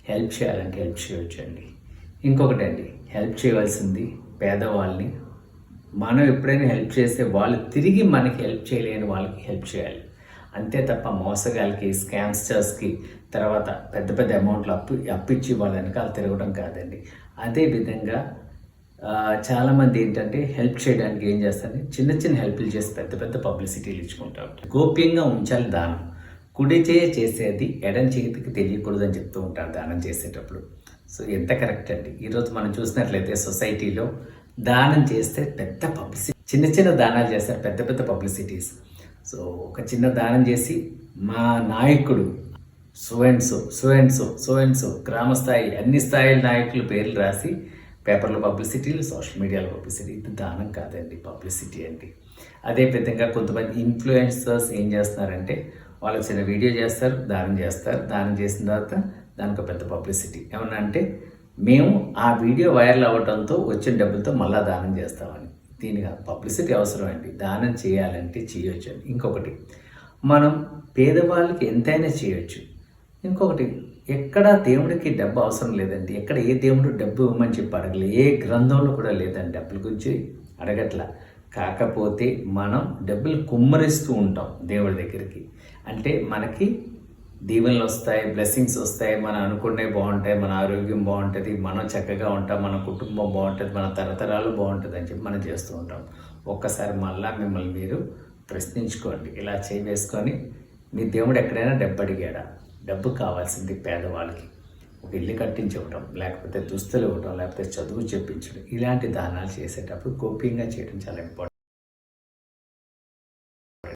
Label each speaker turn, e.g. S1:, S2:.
S1: Help చేయాలంటే help చేయొచ్చండి. ఇంకొకటండి, హెల్ప్ చేయవలసింది పేదవాళ్ళని. మనం ఎప్పుడైనా హెల్ప్ చేస్తే వాళ్ళు తిరిగి మనకి హెల్ప్ చేయలేని వాళ్ళకి హెల్ప్ చేయాలి. అంతే తప్ప మోసగాళ్ళకి, స్కామ్స్టర్స్కి తర్వాత పెద్ద పెద్ద అమౌంట్లు అప్పిచ్చి వాళ్ళ వెనకాల తిరగడం కాదండి. అదేవిధంగా చాలామంది ఏంటంటే హెల్ప్ చేయడానికి ఏం చేస్తారు, చిన్న చిన్న హెల్ప్లు చేసి పెద్ద పెద్ద పబ్లిసిటీలు ఇచ్చుకుంటూ ఉంటారు. గోప్యంగా ఉంచాలి దానం. కుడి చేయ చేసేది ఎడం చేతికి తెలియకూడదు అని చెప్తూ ఉంటారు దానం చేసేటప్పుడు. సో ఎంత కరెక్ట్ అండి. ఈరోజు మనం చూసినట్లయితే సొసైటీలో దానం చేస్తే పెద్ద పబ్లిసిటీ, చిన్న చిన్న దానాలు చేస్తారు పెద్ద పెద్ద పబ్లిసిటీస్. సో ఒక చిన్న దానం చేసి మా నాయకుడు so and so so and so so and so గ్రామ స్థాయి అన్ని స్థాయిల నాయకుల పేర్లు రాసి పేపర్లో పబ్లిసిటీలు, సోషల్ మీడియాలో పబ్లిసిటీ. ఇది దానం కాదండి, పబ్లిసిటీ అండి. అదేవిధంగా కొంతమంది ఇన్ఫ్లుయెన్సర్స్ ఏం చేస్తున్నారంటే వాళ్ళు చిన్న వీడియో చేస్తారు, దానం చేసిన తర్వాత దానికి పెద్ద పబ్లిసిటీ. ఏమన్నా అంటే మేము ఆ వీడియో వైరల్ అవ్వడంతో వచ్చిన డబ్బులతో మళ్ళీ దానం చేస్తామని. దీనికి పబ్లిసిటీ అవసరం అండి. దానం చేయాలంటే చేయొచ్చు అండి. ఇంకొకటి, మనం పేదవాళ్ళకి ఎంతైనా చేయొచ్చు. ఇంకొకటి, ఎక్కడ దేవుడికి డబ్బు అవసరం లేదండి. ఎక్కడ ఏ దేవుడు డబ్బు ఇవ్వమని చెప్పి అడగలే, ఏ గ్రంథంలో కూడా లేదండి డబ్బుల గురించి అడగట్లా. కాకపోతే మనం డబ్బులు కుమ్మరిస్తూ ఉంటాం దేవుడి దగ్గరికి. అంటే మనకి దీవెనలు వస్తాయి, బ్లెస్సింగ్స్ వస్తాయి, మనం అనుకునే బాగుంటాయి, మన ఆరోగ్యం బాగుంటుంది, మనం చక్కగా ఉంటాం, మన కుటుంబం బాగుంటుంది, మన తరతరాలు బాగుంటుంది అని చెప్పి మనం చేస్తూ ఉంటాం. ఒక్కసారి మళ్ళీ మిమ్మల్ని మీరు ప్రశ్నించుకోండి. ఇలా చేయి వేసుకొని, మీ దేవుడు ఎక్కడైనా డబ్బు అడిగాడా? డబ్బు కావాల్సింది పేదవాళ్ళకి. ఒక ఇల్లు కట్టించి ఇవ్వడం, లేకపోతే దుస్తులు ఇవ్వడం, లేకపోతే చదువు చెప్పించడం, ఇలాంటి దానాలు చేసేటప్పుడు గోప్యంగా చేయడం చాలా ఇంపార్టెంట్.